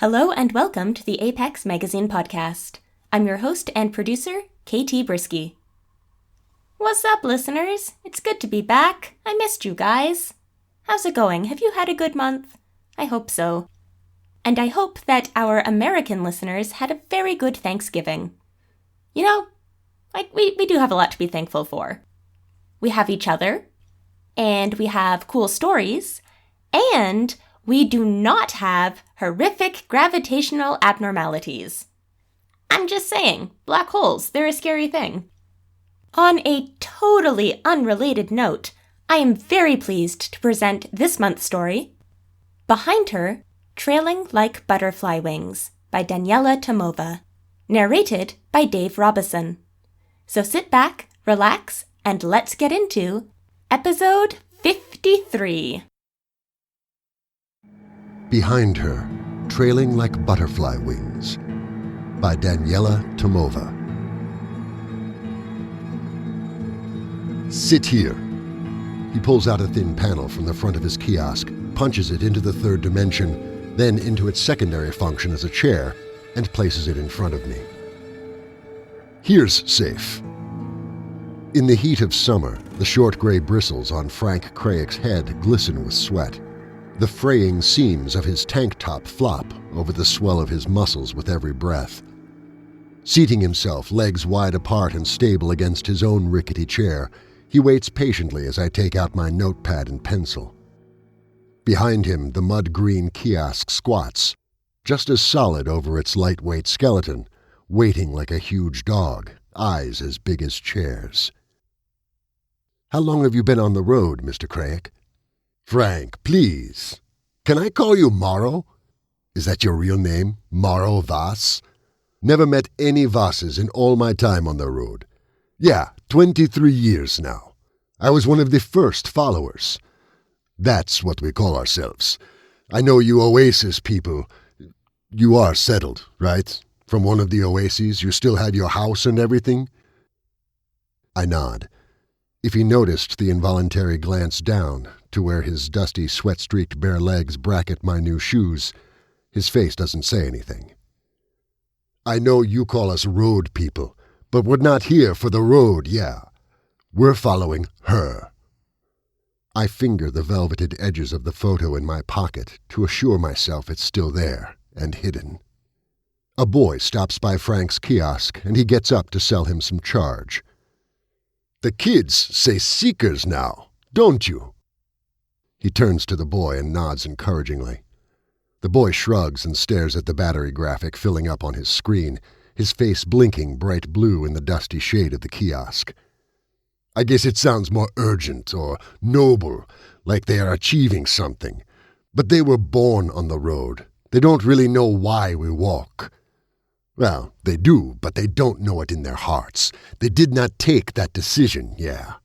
Hello and welcome to the Apex Magazine podcast. I'm your host and producer, KT Brisky. What's up, listeners? It's good to be back. I missed you guys. How's it going? Have you had a good month? I hope so. And I hope that our American listeners had a very good Thanksgiving. You know, we do have a lot to be thankful for. We have each other, and we have cool stories, and we do not have horrific gravitational abnormalities. I'm just saying, black holes, they're a scary thing. On a totally unrelated note, I am very pleased to present this month's story, Behind Her, Trailing Like Butterfly Wings by Daniela Tomova, narrated by Dave Robison. So sit back, relax, and let's get into episode 53. Behind Her, Trailing Like Butterfly Wings by Daniela Tomova. Sit here. He pulls out a thin panel from the front of his kiosk, punches it into the third dimension, then into its secondary function as a chair, and places it in front of me. Here's safe. In the heat of summer, the short gray bristles on Frank Craik's head glisten with sweat. The fraying seams of his tank top flop over the swell of his muscles with every breath. Seating himself, legs wide apart and stable against his own rickety chair, he waits patiently as I take out my notepad and pencil. Behind him, the mud-green kiosk squats, just as solid over its lightweight skeleton, waiting like a huge dog, eyes as big as chairs. "How long have you been on the road, Mr. Craik?" "Frank, please. Can I call you Morrow? Is that your real name, Morrow Voss? Never met any Vosses in all my time on the road. Yeah, 23 years now. I was one of the first followers. That's what we call ourselves. I know you Oasis people. You are settled, right? From one of the Oases, you still have your house and everything?" I nod. If he noticed the involuntary glance down to where his dusty, sweat-streaked bare legs bracket my new shoes, his face doesn't say anything. "I know you call us road people, but we're not here for the road, yeah. We're following her." I finger the velveted edges of the photo in my pocket to assure myself it's still there and hidden. A boy stops by Frank's kiosk, and he gets up to sell him some charge. "The kids say Seekers now, don't you?" He turns to the boy and nods encouragingly. The boy shrugs and stares at the battery graphic filling up on his screen, his face blinking bright blue in the dusty shade of the kiosk. "I guess it sounds more urgent or noble, like they are achieving something. But they were born on the road. They don't really know why we walk. Well, they do, but they don't know it in their hearts. They did not take that decision, yeah.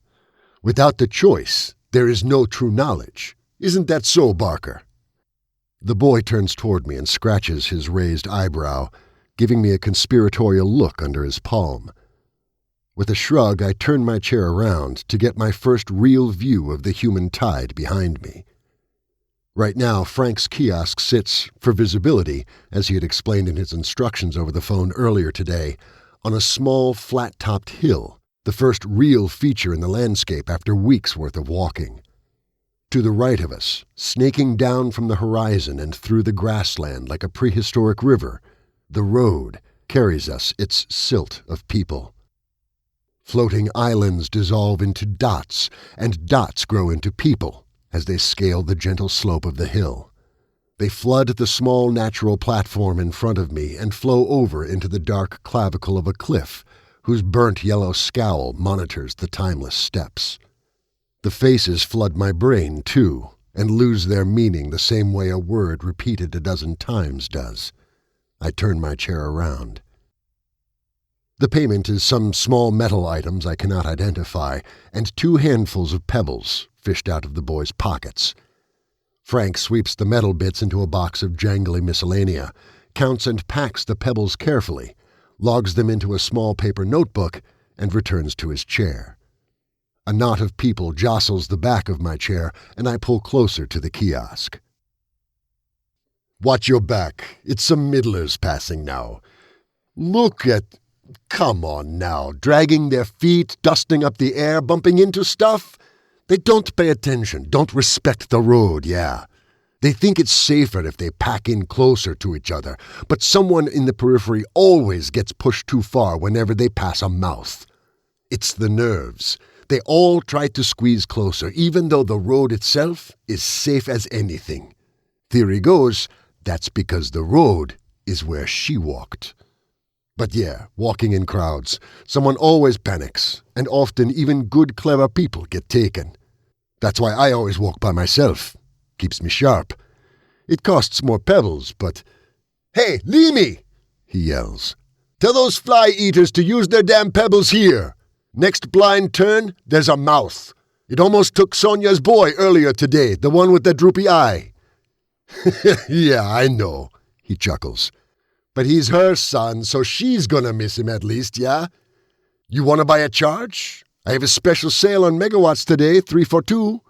Without the choice, there is no true knowledge. Isn't that so, Barker?" The boy turns toward me and scratches his raised eyebrow, giving me a conspiratorial look under his palm. With a shrug, I turn my chair around to get my first real view of the human tide behind me. Right now, Frank's kiosk sits, for visibility, as he had explained in his instructions over the phone earlier today, on a small, flat-topped hill, the first real feature in the landscape after weeks' worth of walking. To the right of us, snaking down from the horizon and through the grassland like a prehistoric river, the road carries us its silt of people. Floating islands dissolve into dots, and dots grow into people as they scale the gentle slope of the hill. They flood the small natural platform in front of me and flow over into the dark clavicle of a cliff whose burnt yellow scowl monitors the timeless steps. The faces flood my brain, too, and lose their meaning the same way a word repeated a dozen times does. I turn my chair around. The payment is some small metal items I cannot identify, and 2 handfuls of pebbles fished out of the boy's pockets. Frank sweeps the metal bits into a box of jangly miscellanea, counts and packs the pebbles carefully, logs them into a small paper notebook, and returns to his chair. A knot of people jostles the back of my chair, and I pull closer to the kiosk. Watch your back. It's some middlers passing now. Look at... Come on now, dragging their feet, dusting up the air, bumping into stuff. They don't pay attention, don't respect the road, yeah. They think it's safer if they pack in closer to each other, but someone in the periphery always gets pushed too far whenever they pass a mouth. It's the nerves. They all try to squeeze closer, even though the road itself is safe as anything. Theory goes, that's because the road is where she walked. But yeah, walking in crowds, someone always panics, and often even good, clever people get taken. That's why I always walk by myself. Keeps me sharp. It costs more pebbles, but... Hey, Limi! He yells. Tell those fly-eaters to use their damn pebbles here. Next blind turn, there's a mouth. It almost took Sonia's boy earlier today, the one with the droopy eye. Yeah, I know, he chuckles. But he's her son, so she's gonna miss him at least, yeah? You wanna buy a charge? I have a special sale on megawatts today, 3 for 2.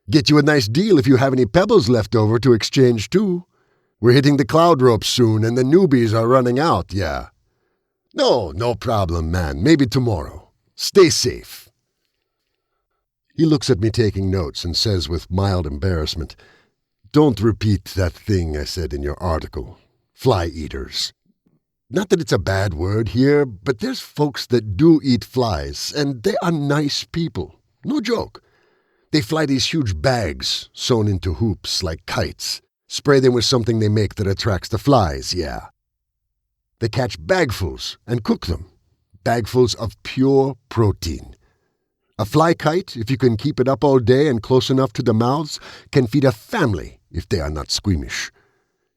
Get you a nice deal if you have any pebbles left over to exchange too. We're hitting the cloud ropes soon and the newbies are running out, yeah. No problem, man. Maybe tomorrow. Stay safe. He looks at me taking notes and says with mild embarrassment, Don't repeat that thing I said in your article. Fly-eaters. Not that it's a bad word here, but there's folks that do eat flies, and they are nice people. No joke. They fly these huge bags, sewn into hoops like kites. Spray them with something they make that attracts the flies, yeah. They catch bagfuls and cook them. Bagfuls of pure protein. A fly kite, if you can keep it up all day and close enough to the mouths, can feed a family if they are not squeamish.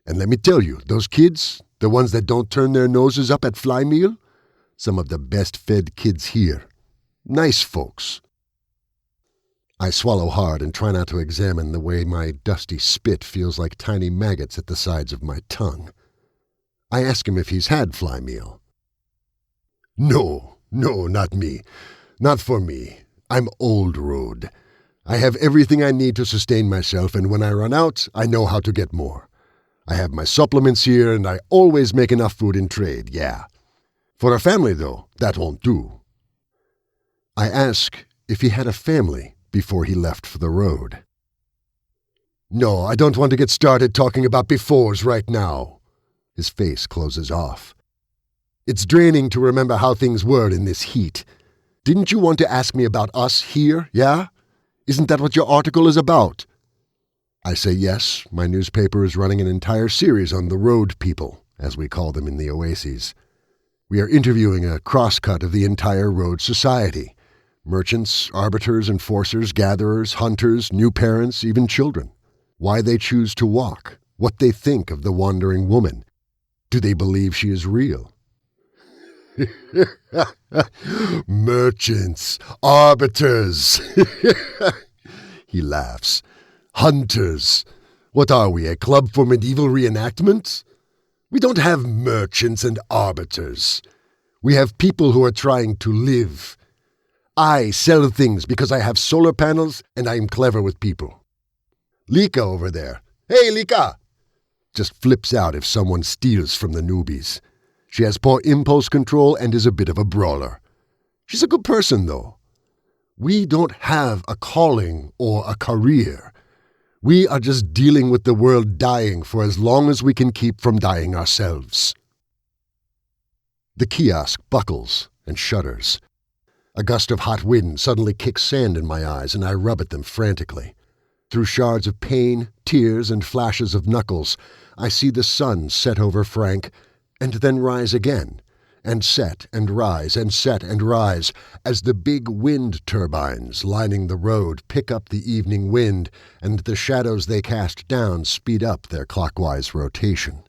And let me tell you, those kids, the ones that don't turn their noses up at fly meal, some of the best-fed kids here. Nice folks. I swallow hard and try not to examine the way my dusty spit feels like tiny maggots at the sides of my tongue. I ask him if he's had fly meal. No, not me. Not for me. I'm old road. I have everything I need to sustain myself, and when I run out, I know how to get more. I have my supplements here, and I always make enough food in trade, yeah. For a family, though, that won't do. I ask if he had a family before he left for the road. No, I don't want to get started talking about befores right now. His face closes off. It's draining to remember how things were in this heat. Didn't you want to ask me about us here, yeah? Isn't that what your article is about? I say yes, my newspaper is running an entire series on the road people, as we call them in the oases. We are interviewing a crosscut of the entire road society. Merchants, arbiters, enforcers, gatherers, hunters, new parents, even children. Why they choose to walk, what they think of the wandering woman. Do they believe she is real? Merchants, arbiters. He laughs. Hunters. What are we, a club for medieval reenactments? We don't have merchants and arbiters. We have people who are trying to live. I sell things because I have solar panels and I am clever with people. Lika over there. Hey, Lika! Just flips out if someone steals from the newbies. She has poor impulse control and is a bit of a brawler. She's a good person, though. We don't have a calling or a career. We are just dealing with the world dying for as long as we can keep from dying ourselves. The kiosk buckles and shudders. A gust of hot wind suddenly kicks sand in my eyes, and I rub at them frantically. Through shards of pain, tears, and flashes of knuckles, I see the sun set over Frank, and then rise again, and set and rise and set and rise, as the big wind turbines lining the road pick up the evening wind, and the shadows they cast down speed up their clockwise rotation.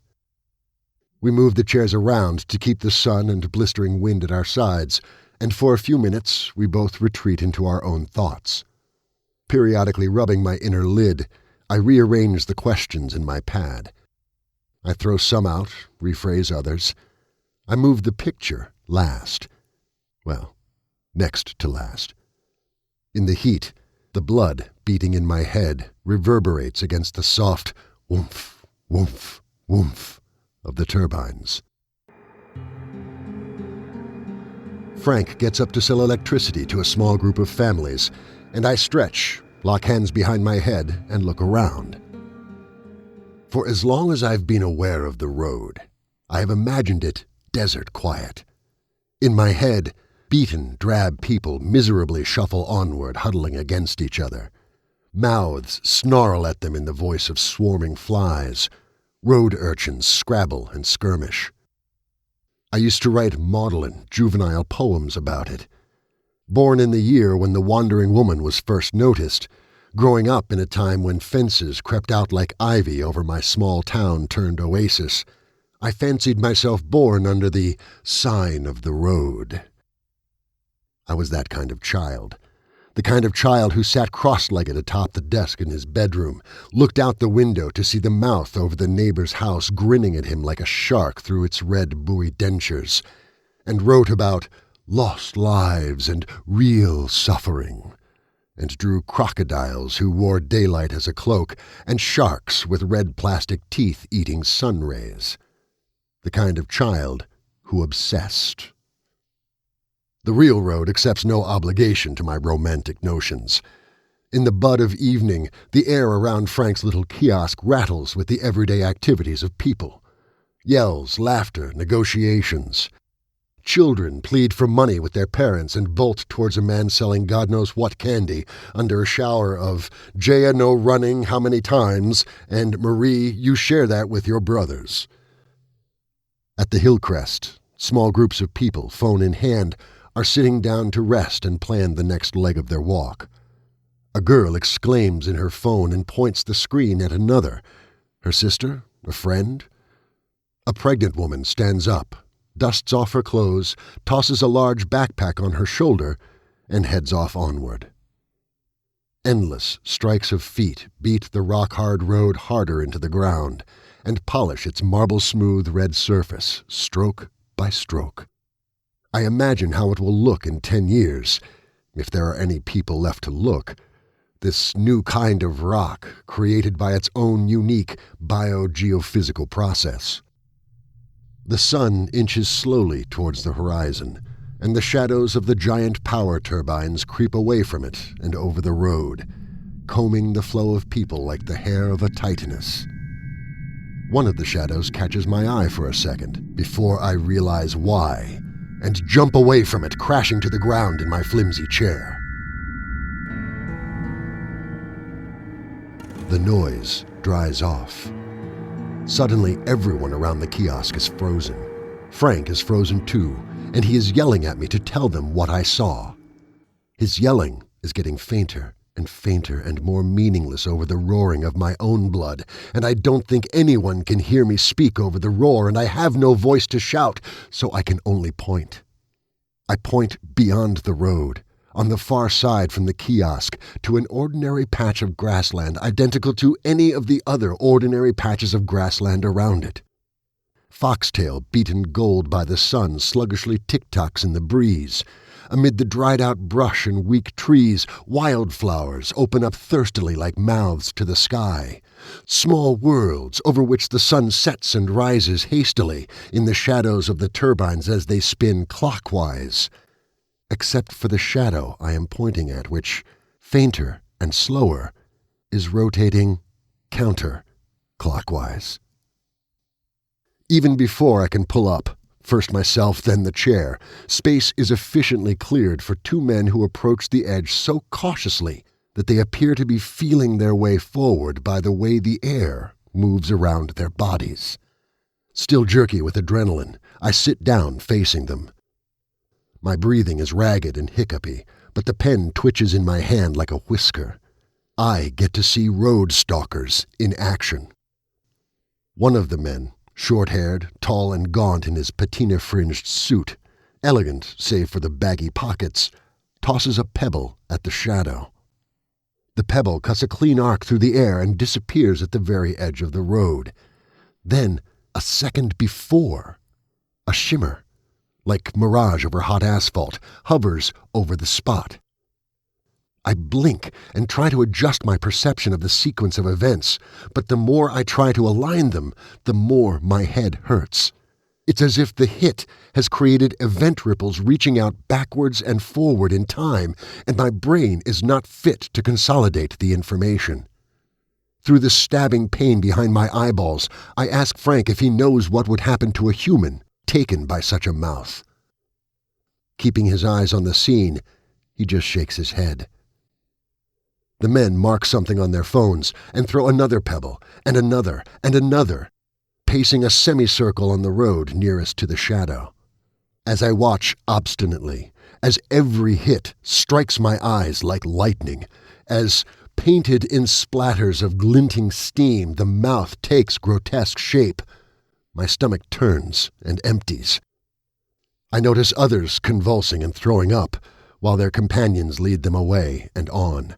We move the chairs around to keep the sun and blistering wind at our sides, and for a few minutes we both retreat into our own thoughts. Periodically rubbing my inner lid, I rearrange the questions in my pad. I throw some out, rephrase others. I move the picture last. Well, next to last. In the heat, the blood beating in my head reverberates against the soft woomph, woomph, woomph of the turbines. Frank gets up to sell electricity to a small group of families, and I stretch, lock hands behind my head, and look around. For as long as I've been aware of the road, I have imagined it desert quiet. In my head, beaten, drab people miserably shuffle onward, huddling against each other. Mouths snarl at them in the voice of swarming flies. Road urchins scrabble and skirmish. I used to write maudlin, juvenile poems about it. Born in the year when the wandering woman was first noticed, growing up in a time when fences crept out like ivy over my small town-turned oasis, I fancied myself born under the sign of the road. I was that kind of child. The kind of child who sat cross-legged atop the desk in his bedroom, looked out the window to see the mouth over the neighbor's house grinning at him like a shark through its red buoy dentures, and wrote about lost lives and real suffering, and drew crocodiles who wore daylight as a cloak, and sharks with red plastic teeth eating sun rays. The kind of child who obsessed. The real road accepts no obligation to my romantic notions. In the bud of evening, the air around Frank's little kiosk rattles with the everyday activities of people. Yells, laughter, negotiations. Children plead for money with their parents and bolt towards a man selling God knows what candy under a shower of "Jaya, no running, how many times?" and "Marie, you share that with your brothers." At the hillcrest, small groups of people, phone in hand, are sitting down to rest and plan the next leg of their walk. A girl exclaims in her phone and points the screen at another. Her sister? A friend? A pregnant woman stands up, dusts off her clothes, tosses a large backpack on her shoulder, and heads off onward. Endless strikes of feet beat the rock-hard road harder into the ground and polish its marble-smooth red surface, stroke by stroke. I imagine how it will look in 10 years, if there are any people left to look, this new kind of rock created by its own unique biogeophysical process. The sun inches slowly towards the horizon, and the shadows of the giant power turbines creep away from it and over the road, combing the flow of people like the hair of a titaness. One of the shadows catches my eye for a second, before I realize why, and jump away from it, crashing to the ground in my flimsy chair. The noise dries off. Suddenly, everyone around the kiosk is frozen. Frank is frozen too, and he is yelling at me to tell them what I saw. His yelling is getting fainter and fainter and more meaningless over the roaring of my own blood, and I don't think anyone can hear me speak over the roar, and I have no voice to shout, so I can only point. I point beyond the road, on the far side from the kiosk, to an ordinary patch of grassland identical to any of the other ordinary patches of grassland around it. Foxtail beaten gold by the sun sluggishly tick-tocks in the breeze. Amid the dried-out brush and weak trees, wildflowers open up thirstily like mouths to the sky. Small worlds over which the sun sets and rises hastily in the shadows of the turbines as they spin clockwise. Except for the shadow I am pointing at, which, fainter and slower, is rotating counter-clockwise. Even before I can pull up, first myself, then the chair, space is efficiently cleared for two men who approach the edge so cautiously that they appear to be feeling their way forward by the way the air moves around their bodies. Still jerky with adrenaline, I sit down facing them. My breathing is ragged and hiccupy, but the pen twitches in my hand like a whisker. I get to see road stalkers in action. One of the men, short-haired, tall and gaunt in his patina-fringed suit, elegant save for the baggy pockets, tosses a pebble at the shadow. The pebble cuts a clean arc through the air and disappears at the very edge of the road. Then, a second before, a shimmer, like mirage over hot asphalt, hovers over the spot. I blink and try to adjust my perception of the sequence of events, but the more I try to align them, the more my head hurts. It's as if the hit has created event ripples reaching out backwards and forward in time, and my brain is not fit to consolidate the information. Through the stabbing pain behind my eyeballs, I ask Frank if he knows what would happen to a human taken by such a mouth. Keeping his eyes on the scene, he just shakes his head. The men mark something on their phones and throw another pebble, and another, pacing a semicircle on the road nearest to the shadow. As I watch obstinately, as every hit strikes my eyes like lightning, as, painted in splatters of glinting steam, the mouth takes grotesque shape, my stomach turns and empties. I notice others convulsing and throwing up, while their companions lead them away and on.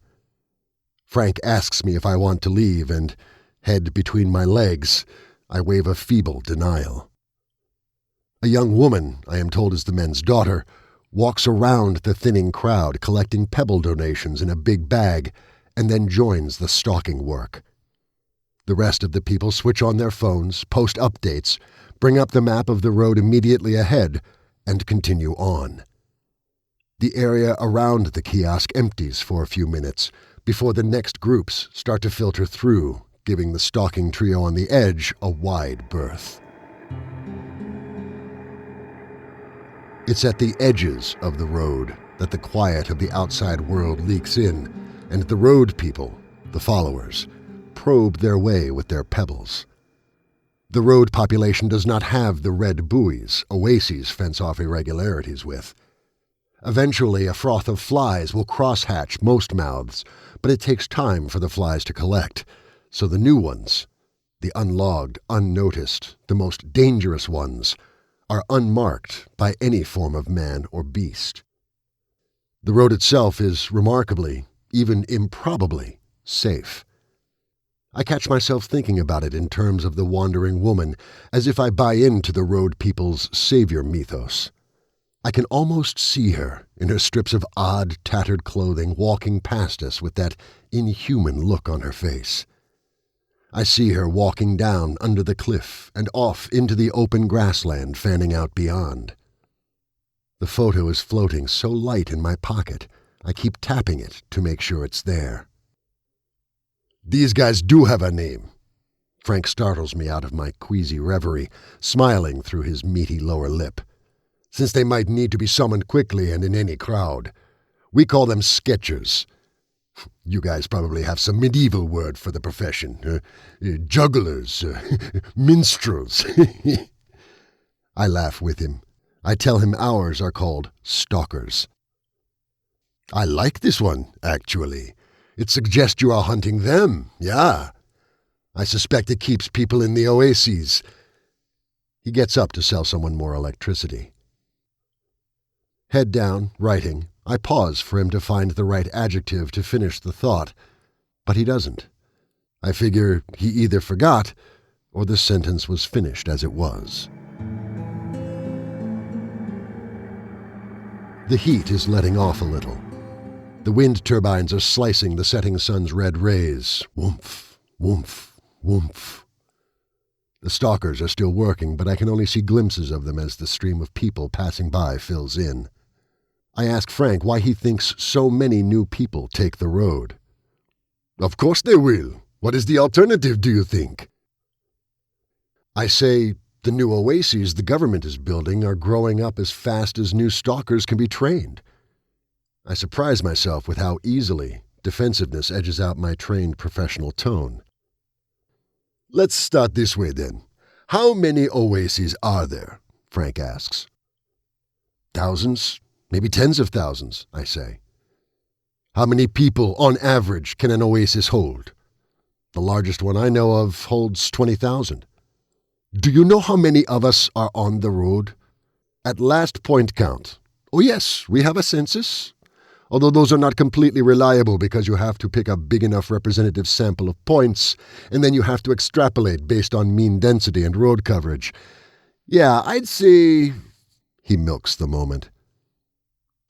Frank asks me if I want to leave, and, head between my legs, I wave a feeble denial. A young woman, I am told is the men's daughter, walks around the thinning crowd collecting pebble donations in a big bag, and then joins the stalking work. The rest of the people switch on their phones, post updates, bring up the map of the road immediately ahead, and continue on. The area around the kiosk empties for a few minutes before the next groups start to filter through, giving the stalking trio on the edge a wide berth. It's at the edges of the road that the quiet of the outside world leaks in, and the road people, the followers, probe their way with their pebbles. The road population does not have the red buoys oases fence off irregularities with. Eventually, a froth of flies will crosshatch most mouths, but it takes time for the flies to collect, so the new ones, the unlogged, unnoticed, the most dangerous ones, are unmarked by any form of man or beast. The road itself is remarkably, even improbably, safe. I catch myself thinking about it in terms of the wandering woman, as if I buy into the road people's savior mythos. I can almost see her, in her strips of odd, tattered clothing, walking past us with that inhuman look on her face. I see her walking down under the cliff and off into the open grassland fanning out beyond. The photo is floating so light in my pocket, I keep tapping it to make sure it's there. These guys do have a name. Frank startles me out of my queasy reverie, smiling through his meaty lower lip. Since they might need to be summoned quickly and in any crowd. We call them sketchers. You guys probably have some medieval word for the profession. Jugglers, minstrels. I laugh with him. I tell him ours are called stalkers. I like this one, actually. It suggests you are hunting them, yeah. I suspect it keeps people in the oases. He gets up to sell someone more electricity. Head down, writing, I pause for him to find the right adjective to finish the thought, but he doesn't. I figure he either forgot or the sentence was finished as it was. The heat is letting off a little. The wind turbines are slicing the setting sun's red rays. Woomph, woomph, woomph. The stalkers are still working, but I can only see glimpses of them as the stream of people passing by fills in. I ask Frank why he thinks so many new people take the road. Of course they will. What is the alternative, do you think? I say the new oases the government is building are growing up as fast as new stalkers can be trained. I surprise myself with how easily defensiveness edges out my trained professional tone. Let's start this way then. How many oases are there? Frank asks. Thousands, maybe tens of thousands, I say. How many people, on average, can an oasis hold? The largest one I know of holds 20,000. Do you know how many of us are on the road? At last point count. Oh yes, we have a census. Although those are not completely reliable because you have to pick a big enough representative sample of points, and then you have to extrapolate based on mean density and road coverage. Yeah, I'd say, he milks the moment,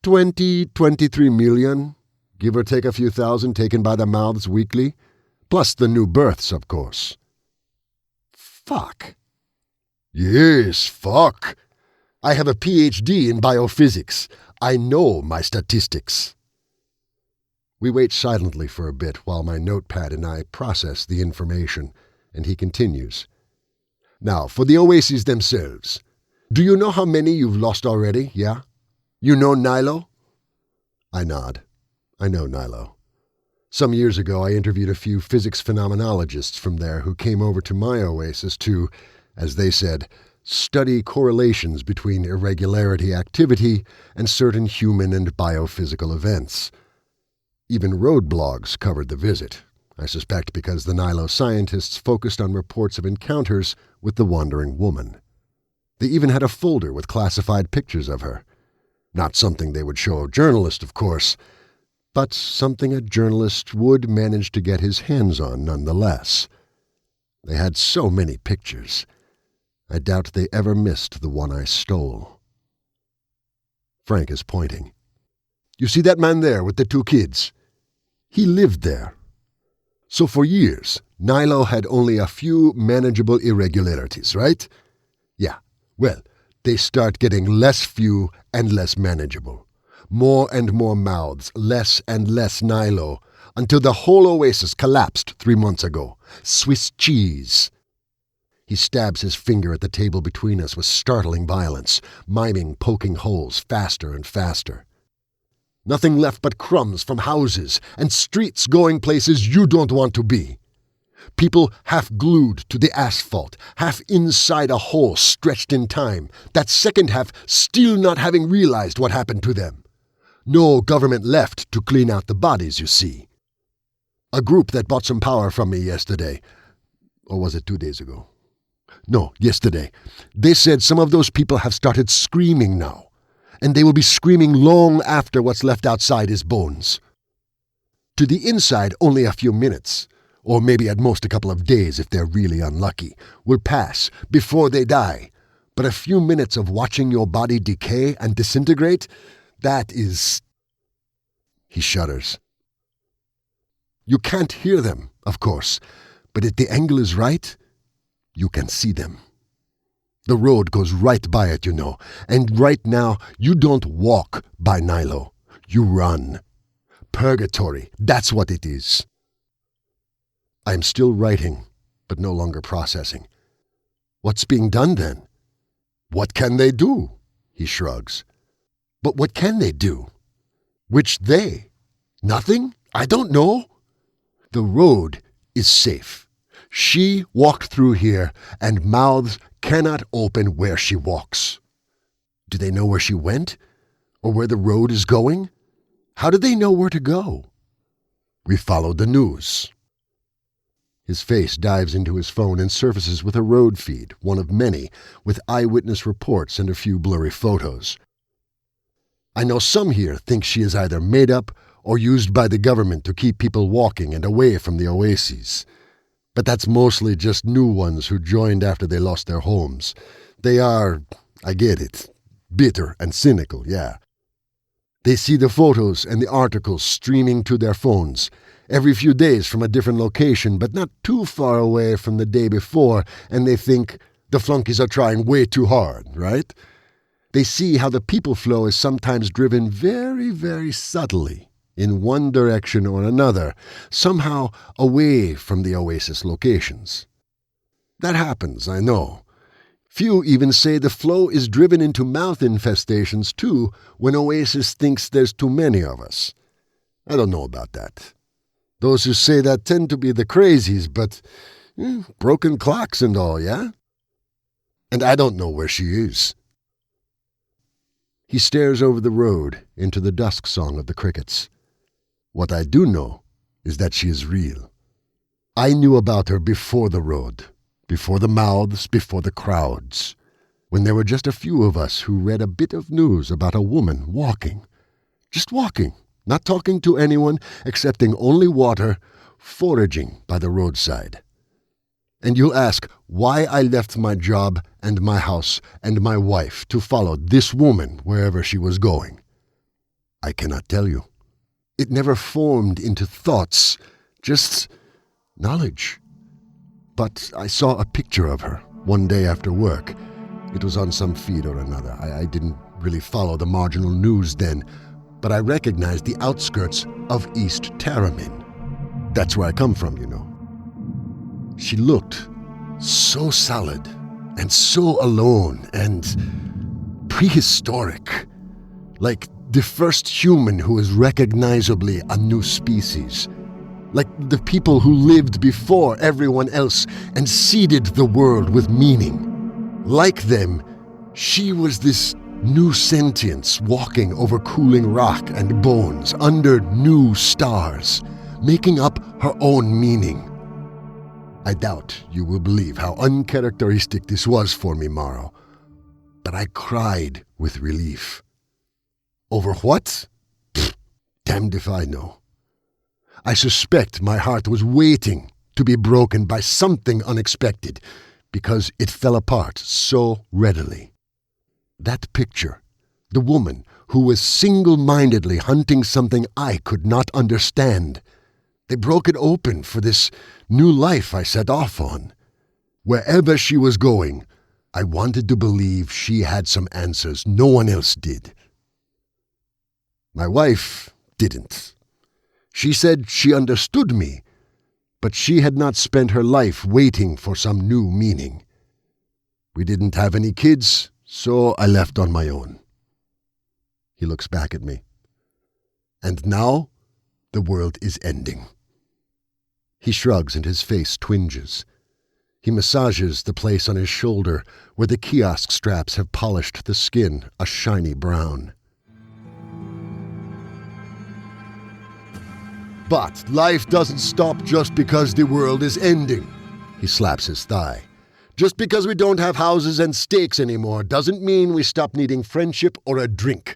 23 million, Give or take a few thousand taken by the mouths weekly. Plus the new births, of course. Fuck. Yes, fuck. I have a PhD in biophysics. I know my statistics. We wait silently for a bit while my notepad and I process the information, and he continues. Now, for the oases themselves. Do you know how many you've lost already, yeah? You know Nilo? I nod. I know Nilo. Some years ago, I interviewed a few physics phenomenologists from there who came over to my oasis to, as they said, study correlations between irregularity activity and certain human and biophysical events. Even road blogs covered the visit, I suspect because the Nilo scientists focused on reports of encounters with the wandering woman. They even had a folder with classified pictures of her. Not something they would show a journalist, of course, but something a journalist would manage to get his hands on nonetheless. They had so many pictures. I doubt they ever missed the one I stole. Frank is pointing. You see that man there with the 2 kids? He lived there. So for years, Nilo had only a few manageable irregularities, right? Yeah, well, they start getting less few and less manageable. More and more mouths, less and less Nilo, until the whole oasis collapsed 3 months ago. Swiss cheese. He stabs his finger at the table between us with startling violence, miming poking holes faster and faster. Nothing left but crumbs from houses and streets going places you don't want to be. People half glued to the asphalt, half inside a hole stretched in time, that second half still not having realized what happened to them. No government left to clean out the bodies, you see. A group that bought some power from me yesterday, or was it 2 days ago? No, yesterday. They said some of those people have started screaming now, and they will be screaming long after what's left outside is bones. To the inside, only a few minutes, or maybe at most a couple of days if they're really unlucky, will pass before they die. But a few minutes of watching your body decay and disintegrate, that is... He shudders. You can't hear them, of course, but if the angle is right, you can see them. The road goes right by it, you know, and right now you don't walk by Nilo, you run. Purgatory, that's what it is. I am still writing, but no longer processing. What's being done then? What can they do? He shrugs. But what can they do? Which they? Nothing? I don't know. The road is safe. She walked through here, and mouths cannot open where she walks. Do they know where she went? Or where the road is going? How do they know where to go? We followed the news. His face dives into his phone and surfaces with a road feed, one of many, with eyewitness reports and a few blurry photos. I know some here think she is either made up or used by the government to keep people walking and away from the oases. But that's mostly just new ones who joined after they lost their homes. They are, I get it, bitter and cynical, yeah. They see the photos and the articles streaming to their phones, every few days from a different location, but not too far away from the day before, and they think the flunkies are trying way too hard, right? They see how the people flow is sometimes driven very, very subtly, in one direction or another, somehow away from the oasis locations. That happens, I know. Few even say the flow is driven into mouth infestations too when Oasis thinks there's too many of us. I don't know about that. Those who say that tend to be the crazies, but broken clocks and all, yeah? And I don't know where she is. He stares over the road into the dusk song of the crickets. What I do know is that she is real. I knew about her before the road, before the mouths, before the crowds, when there were just a few of us who read a bit of news about a woman walking. Just walking, not talking to anyone, accepting only water, foraging by the roadside. And you'll ask why I left my job and my house and my wife to follow this woman wherever she was going. I cannot tell you. It never formed into thoughts, just knowledge. But I saw a picture of her one day after work. It was on some feed or another. I didn't really follow the marginal news then, but I recognized the outskirts of East Taramin. That's where I come from, you know. She looked so solid and so alone and prehistoric, like the first human who is recognizably a new species, like the people who lived before everyone else and seeded the world with meaning. Like them, she was this new sentience walking over cooling rock and bones under new stars, making up her own meaning. I doubt you will believe how uncharacteristic this was for me, Morrow, but I cried with relief. Over what? Damned if I know. I suspect my heart was waiting to be broken by something unexpected, because it fell apart so readily. That picture, the woman who was single-mindedly hunting something I could not understand, they broke it open for this new life I set off on. Wherever she was going, I wanted to believe she had some answers no one else did. My wife didn't. She said she understood me, but she had not spent her life waiting for some new meaning. We didn't have any kids, so I left on my own. He looks back at me. And now, the world is ending. He shrugs and his face twinges. He massages the place on his shoulder where the kiosk straps have polished the skin a shiny brown. But life doesn't stop just because the world is ending. He slaps his thigh. Just because we don't have houses and steaks anymore doesn't mean we stop needing friendship or a drink.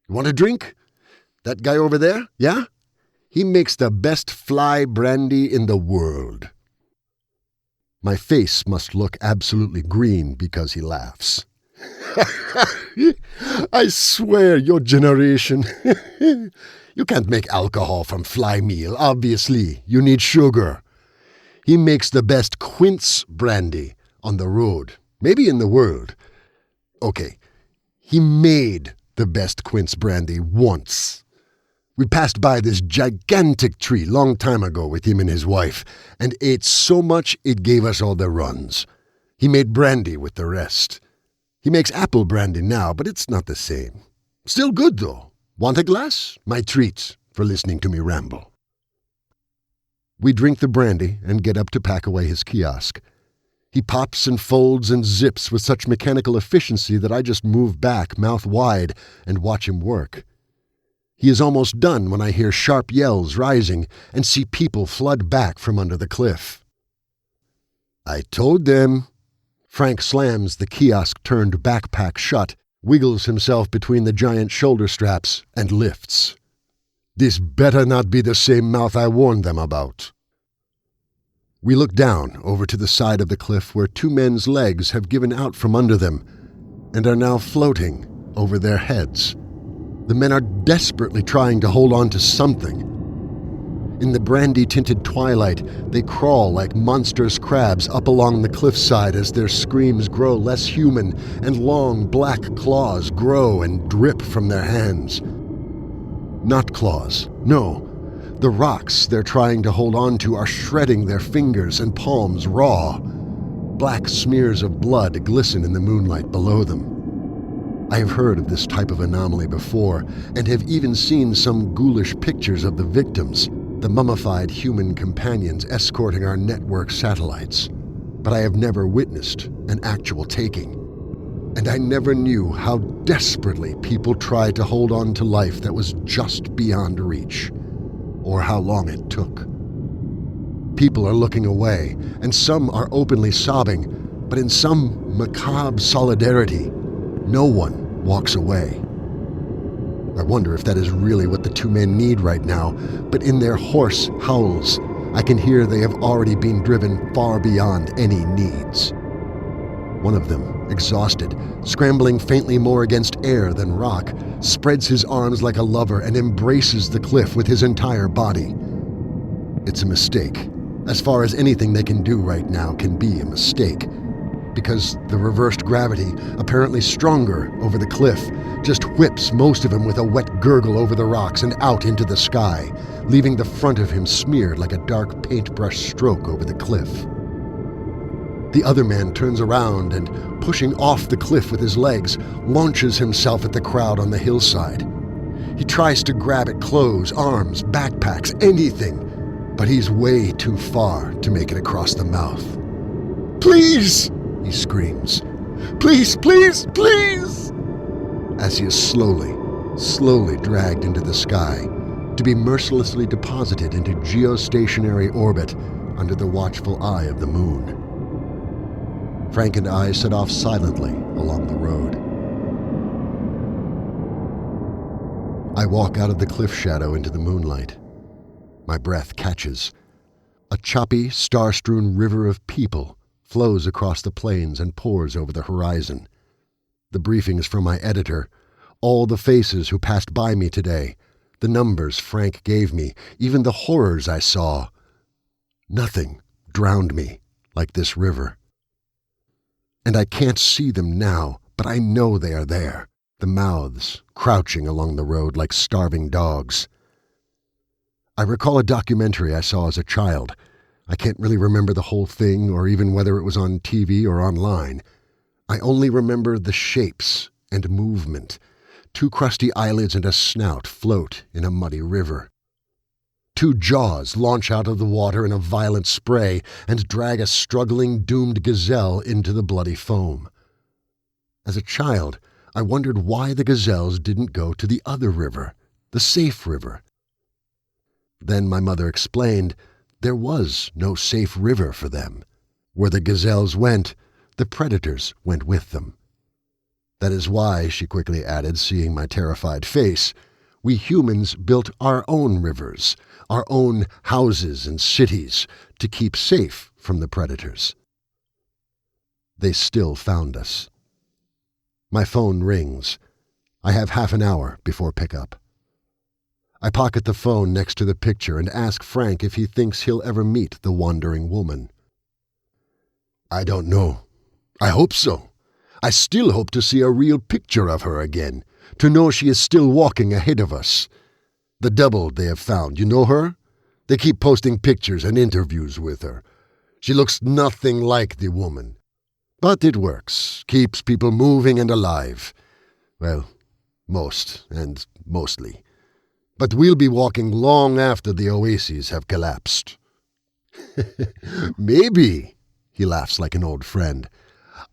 You want a drink? That guy over there, yeah? He makes the best fly brandy in the world. My face must look absolutely green because he laughs. I swear, your generation. You can't make alcohol from fly meal, obviously. You need sugar. He makes the best quince brandy on the road, maybe in the world. Okay, he made the best quince brandy once. We passed by this gigantic tree long time ago with him and his wife, and ate so much it gave us all the runs. He made brandy with the rest. He makes apple brandy now, but it's not the same. Still good, though. Want a glass? My treat for listening to me ramble. We drink the brandy and get up to pack away his kiosk. He pops and folds and zips with such mechanical efficiency that I just move back, mouth wide, and watch him work. He is almost done when I hear sharp yells rising and see people flood back from under the cliff. I told them. Frank slams the kiosk-turned backpack shut, wiggles himself between the giant shoulder straps, and lifts. This better not be the same mouth I warned them about. We look down over to the side of the cliff where two men's legs have given out from under them and are now floating over their heads. The men are desperately trying to hold on to something. In the brandy-tinted twilight, they crawl like monstrous crabs up along the cliffside as their screams grow less human and long black claws grow and drip from their hands. Not claws, no. The rocks they're trying to hold on to are shredding their fingers and palms raw. Black smears of blood glisten in the moonlight below them. I have heard of this type of anomaly before and have even seen some ghoulish pictures of the victims, the mummified human companions escorting our network satellites. But I have never witnessed an actual taking. And I never knew how desperately people try to hold on to life that was just beyond reach, or how long it took. People are looking away, and some are openly sobbing, but in some macabre solidarity, no one walks away. I wonder if that is really what the two men need right now, but in their hoarse howls, I can hear they have already been driven far beyond any needs. One of them, exhausted, scrambling faintly more against air than rock, spreads his arms like a lover and embraces the cliff with his entire body. It's a mistake. As far as anything they can do right now can be a mistake. Because the reversed gravity, apparently stronger over the cliff, just whips most of him with a wet gurgle over the rocks and out into the sky, leaving the front of him smeared like a dark paintbrush stroke over the cliff. The other man turns around and, pushing off the cliff with his legs, launches himself at the crowd on the hillside. He tries to grab at clothes, arms, backpacks, anything, but he's way too far to make it across the mouth. "Please!" he screams. "Please, please, please!" As he is slowly dragged into the sky, to be mercilessly deposited into geostationary orbit under the watchful eye of the moon. Frank and I set off silently along the road. I walk out of the cliff shadow into the moonlight. My breath catches. A choppy, star-strewn river of people flows across the plains and pours over the horizon. The briefings from my editor, all the faces who passed by me today, the numbers Frank gave me, even the horrors I saw. Nothing drowned me like this river. And I can't see them now, but I know they are there, the mouths crouching along the road like starving dogs. I recall a documentary I saw as a child. I can't really remember the whole thing or even whether it was on TV or online. I only remember the shapes and movement. 2 crusty eyelids and a snout float in a muddy river. 2 jaws launch out of the water in a violent spray and drag a struggling, doomed gazelle into the bloody foam. As a child, I wondered why the gazelles didn't go to the other river, the safe river. Then my mother explained there was no safe river for them. Where the gazelles went, the predators went with them. That is why, she quickly added, seeing my terrified face, we humans built our own rivers, our own houses and cities, to keep safe from the predators. They still found us. My phone rings. I have half an hour before pickup. I pocket the phone next to the picture and ask Frank if he thinks he'll ever meet the wandering woman. "I don't know. I hope so. I still hope to see a real picture of her again, to know she is still walking ahead of us. The double they have found, you know her? They keep posting pictures and interviews with her. She looks nothing like the woman. But it works, keeps people moving and alive. Well, mostly. But we'll be walking long after the oases have collapsed." "Maybe," he laughs like an old friend.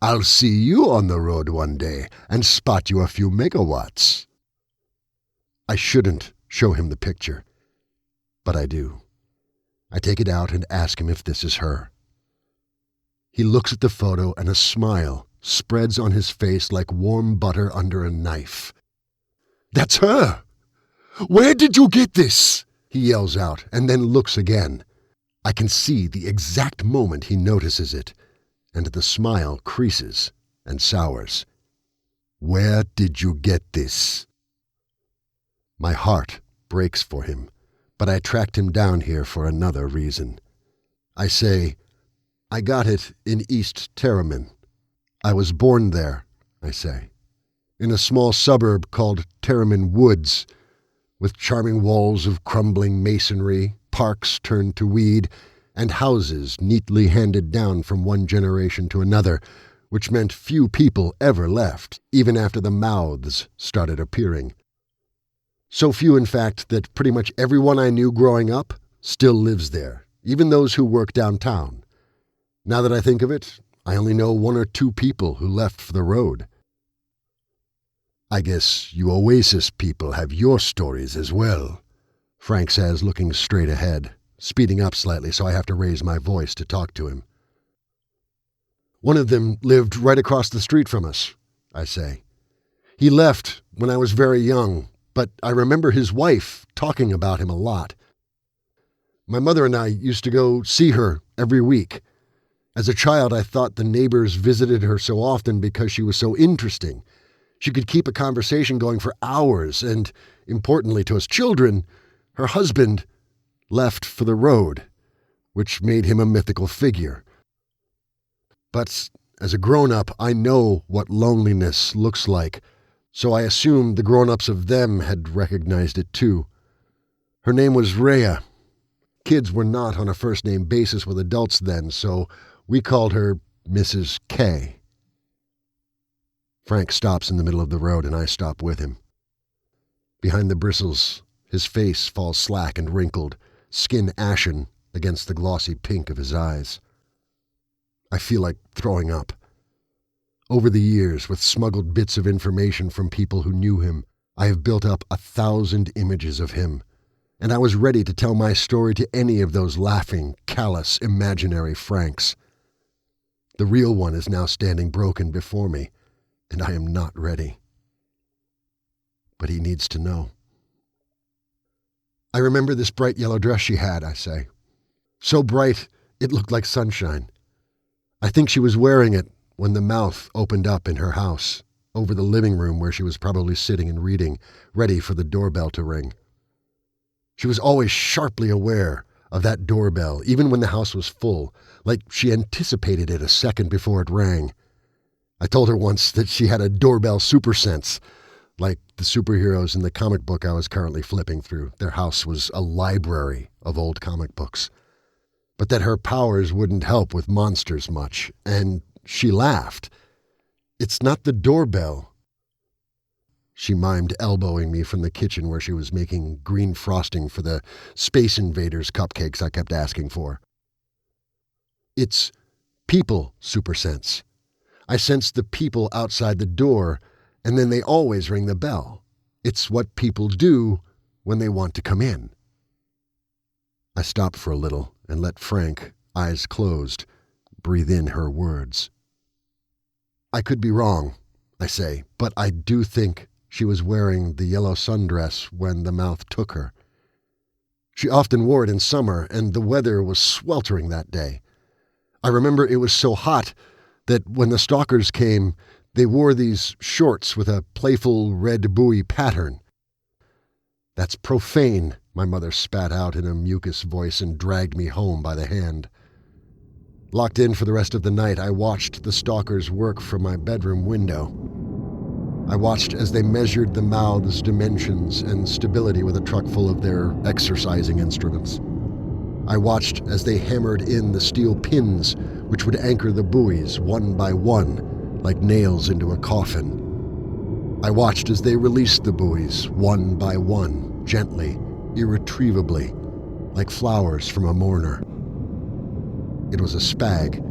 "I'll see you on the road one day and spot you a few megawatts." I shouldn't show him the picture, but I do. I take it out and ask him if this is her. He looks at the photo and a smile spreads on his face like warm butter under a knife. "That's her! Where did you get this?" he yells out and then looks again. I can see the exact moment he notices it, and the smile creases and sours. "Where did you get this?" My heart breaks for him, but I tracked him down here for another reason. I say, "I got it in East Terramin. I was born there," I say, "in a small suburb called Terramin Woods, with charming walls of crumbling masonry, parks turned to weed, and houses neatly handed down from one generation to another, which meant few people ever left, even after the mouths started appearing. So few, in fact, that pretty much everyone I knew growing up still lives there, even those who work downtown. Now that I think of it, I only know 1 or 2 people who left for the road. I guess you Oasis people have your stories as well," Frank says, looking straight ahead, speeding up slightly so I have to raise my voice to talk to him. "One of them lived right across the street from us," I say. "He left when I was very young, but I remember his wife talking about him a lot. My mother and I used to go see her every week. As a child, I thought the neighbors visited her so often because she was so interesting. She could keep a conversation going for hours, and, importantly to us children, her husband left for the road, which made him a mythical figure. But as a grown-up, I know what loneliness looks like, so I assumed the grown-ups of them had recognized it too. Her name was Rhea. Kids were not on a first-name basis with adults then, so we called her Mrs. K. Frank stops in the middle of the road, and I stop with him. Behind the bristles, his face falls slack and wrinkled, skin ashen against the glossy pink of his eyes. I feel like throwing up. Over the years, with smuggled bits of information from people who knew him, I have built up 1,000 images of him, and I was ready to tell my story to any of those laughing, callous, imaginary Franks. The real one is now standing broken before me, and I am not ready. But he needs to know. I remember this bright yellow dress she had, I say. So bright, it looked like sunshine. I think she was wearing it when the mouth opened up in her house, over the living room where she was probably sitting and reading, ready for the doorbell to ring. She was always sharply aware of that doorbell, even when the house was full, like she anticipated it a second before it rang. I told her once that she had a doorbell super sense, like the superheroes in the comic book I was currently flipping through. Their house was a library of old comic books. But that her powers wouldn't help with monsters much, and she laughed. "It's not the doorbell." She mimed elbowing me from the kitchen where she was making green frosting for the Space Invaders cupcakes I kept asking for. "It's people super sense. I sense the people outside the door, and then they always ring the bell. It's what people do when they want to come in." I stopped for a little and let Frank, eyes closed, breathe in her words. I could be wrong, I say, but I do think she was wearing the yellow sundress when the mouth took her. She often wore it in summer, and the weather was sweltering that day. I remember it was so hot that when the stalkers came, they wore these shorts with a playful red buoy pattern. "That's profane," my mother spat out in a mucus voice and dragged me home by the hand. Locked in for the rest of the night, I watched the stalkers work from my bedroom window. I watched as they measured the mouth's dimensions and stability with a truck full of their exercising instruments. I watched as they hammered in the steel pins which would anchor the buoys one by one, like nails into a coffin. I watched as they released the buoys one by one, gently, irretrievably, like flowers from a mourner. It was a spag.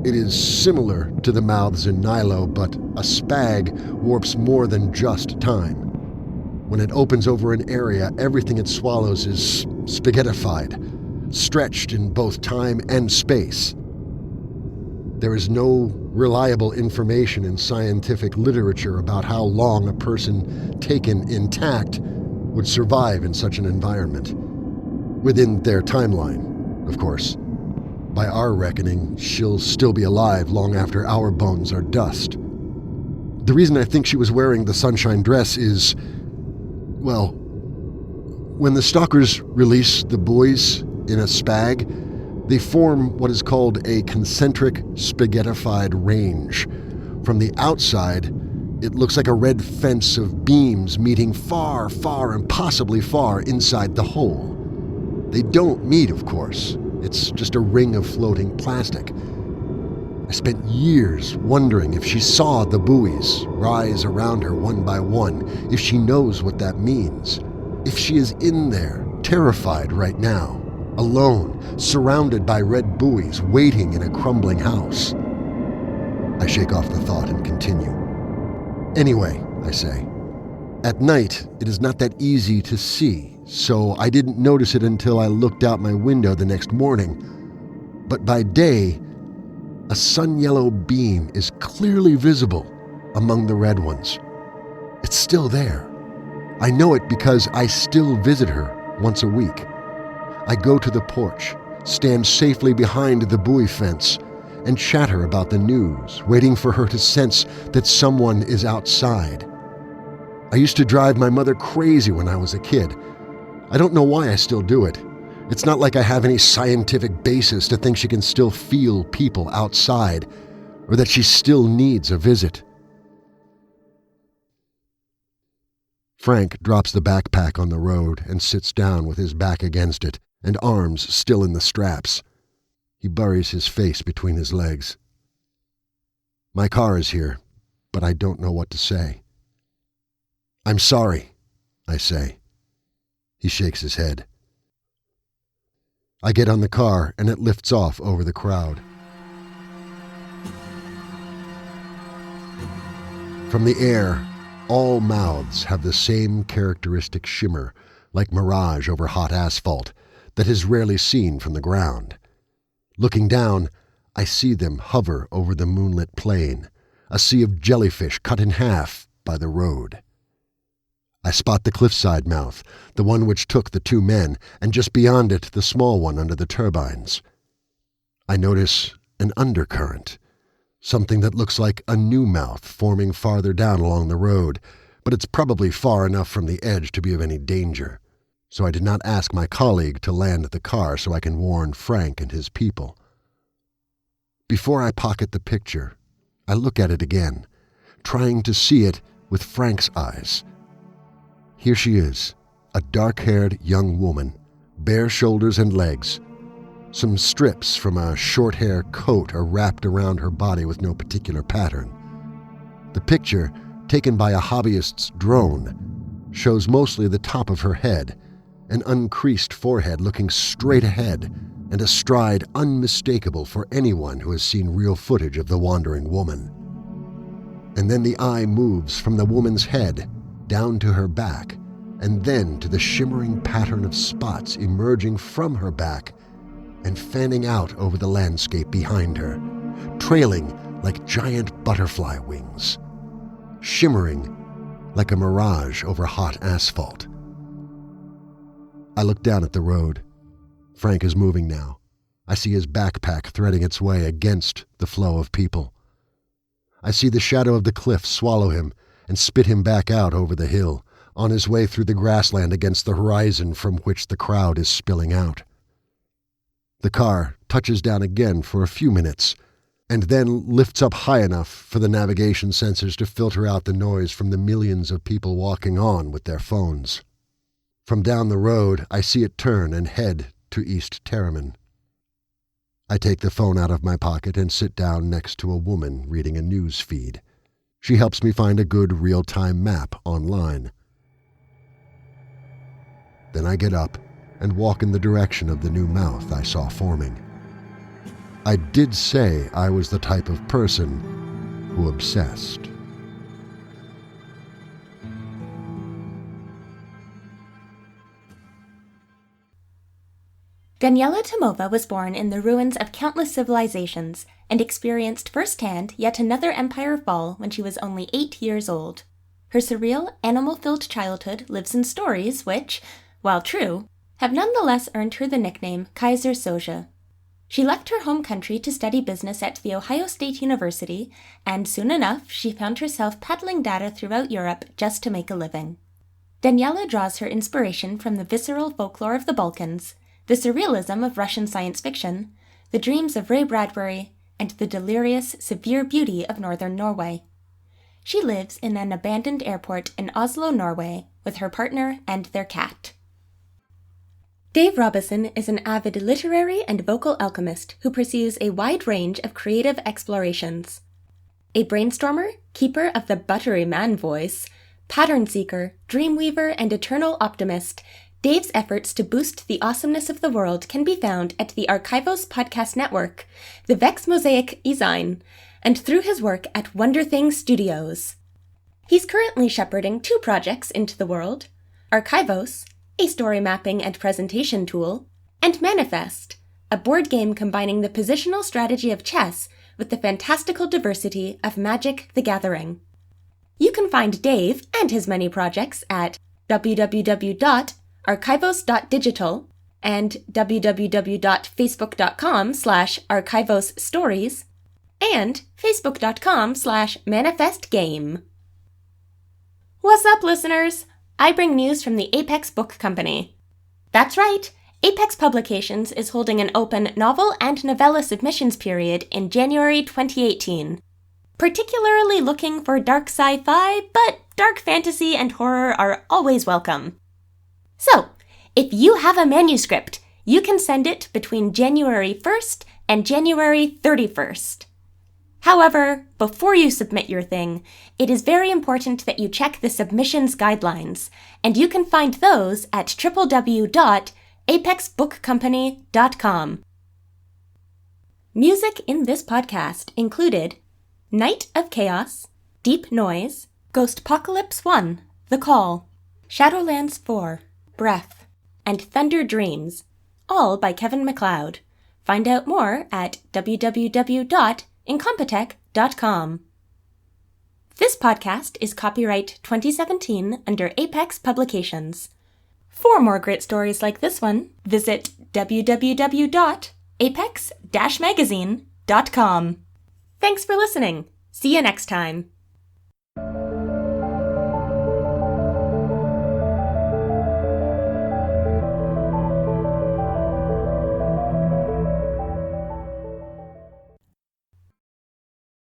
It is similar to the mouths in Nilo, but a spag warps more than just time. When it opens over an area, everything it swallows is spaghettified, stretched in both time and space. There is no reliable information in scientific literature about how long a person taken intact would survive in such an environment. Within their timeline, of course. By our reckoning, she'll still be alive long after our bones are dust. The reason I think she was wearing the sunshine dress is, well, when the stalkers release the buoys in a spag, they form what is called a concentric spaghettified range. From the outside, it looks like a red fence of beams meeting far, far, impossibly far inside the hole. They don't meet, of course. It's just a ring of floating plastic. I spent years wondering if she saw the buoys rise around her one by one, if she knows what that means, if she is in there, terrified right now, alone, surrounded by red buoys, waiting in a crumbling house. I shake off the thought and continue. Anyway, I say, at night, it is not that easy to see, so I didn't notice it until I looked out my window the next morning. But by day, a sun-yellow beam is clearly visible among the red ones. It's still there. I know it because I still visit her once a week. I go to the porch, stand safely behind the buoy fence, and chatter about the news, waiting for her to sense that someone is outside. I used to drive my mother crazy when I was a kid. I don't know why I still do it. It's not like I have any scientific basis to think she can still feel people outside, or that she still needs a visit. Frank drops the backpack on the road and sits down with his back against it and arms still in the straps. He buries his face between his legs. My car is here, but I don't know what to say. I'm sorry, I say. He shakes his head. I get on the car and it lifts off over the crowd. From the air, all mouths have the same characteristic shimmer, like mirage over hot asphalt, that is rarely seen from the ground. Looking down, I see them hover over the moonlit plain, a sea of jellyfish cut in half by the road. I spot the cliffside mouth, the one which took the two men, and just beyond it the small one under the turbines. I notice an undercurrent, something that looks like a new mouth forming farther down along the road, but it's probably far enough from the edge to be of any danger, so I did not ask my colleague to land the car so I can warn Frank and his people. Before I pocket the picture, I look at it again, trying to see it with Frank's eyes. Here she is, a dark-haired young woman, bare shoulders and legs. Some strips from a short-hair coat are wrapped around her body with no particular pattern. The picture, taken by a hobbyist's drone, shows mostly the top of her head, an uncreased forehead looking straight ahead, and a stride unmistakable for anyone who has seen real footage of the wandering woman. And then the eye moves from the woman's head down to her back, and then to the shimmering pattern of spots emerging from her back and fanning out over the landscape behind her, trailing like giant butterfly wings, shimmering like a mirage over hot asphalt. I look down at the road. Frank is moving now. I see his backpack threading its way against the flow of people. I see the shadow of the cliff swallow him and spit him back out over the hill, on his way through the grassland against the horizon from which the crowd is spilling out. The car touches down again for a few minutes, and then lifts up high enough for the navigation sensors to filter out the noise from the millions of people walking on with their phones. From down the road, I see it turn and head to East Terriman. I take the phone out of my pocket and sit down next to a woman reading a news feed. She helps me find a good real-time map online. Then I get up and walk in the direction of the new mouth I saw forming. I did say I was the type of person who obsessed. Daniela Tomova was born in the ruins of countless civilizations and experienced firsthand yet another empire fall when she was only 8 years old. Her surreal, animal-filled childhood lives in stories which, while true, have nonetheless earned her the nickname Keyser Söze. She left her home country to study business at The Ohio State University, and soon enough she found herself peddling data throughout Europe just to make a living. Daniela draws her inspiration from the visceral folklore of the Balkans, the surrealism of Russian science fiction, the dreams of Ray Bradbury, and the delirious, severe beauty of Northern Norway. She lives in an abandoned airport in Oslo, Norway, with her partner and their cat. Dave Robison is an avid literary and vocal alchemist who pursues a wide range of creative explorations. A brainstormer, keeper of the buttery man voice, pattern seeker, dreamweaver, and eternal optimist, Dave's efforts to boost the awesomeness of the world can be found at the Archivos Podcast Network, the Vex Mosaic Ezine, and through his work at Wonder Things Studios. He's currently shepherding 2 projects into the world: Archivos, a story mapping and presentation tool, and Manifest, a board game combining the positional strategy of chess with the fantastical diversity of Magic the Gathering. You can find Dave and his many projects at www.archivos.digital and www.facebook.com/archivosstories, and facebook.com/manifestgame. What's up, listeners? I bring news from the Apex Book Company. That's right, Apex Publications is holding an open novel and novella submissions period in January 2018. Particularly looking for dark sci-fi, but dark fantasy and horror are always welcome. So, if you have a manuscript, you can send it between January 1st and January 31st. However, before you submit your thing, it is very important that you check the submissions guidelines, and you can find those at www.apexbookcompany.com. Music in this podcast included Night of Chaos, Deep Noise, Ghostpocalypse 1, The Call, Shadowlands 4, Breath, and Thunder Dreams, all by Kevin MacLeod. Find out more at www.incompetech.com. This podcast is copyright 2017 under Apex Publications. For more great stories like this one, visit www.apex-magazine.com. Thanks for listening. See you next time.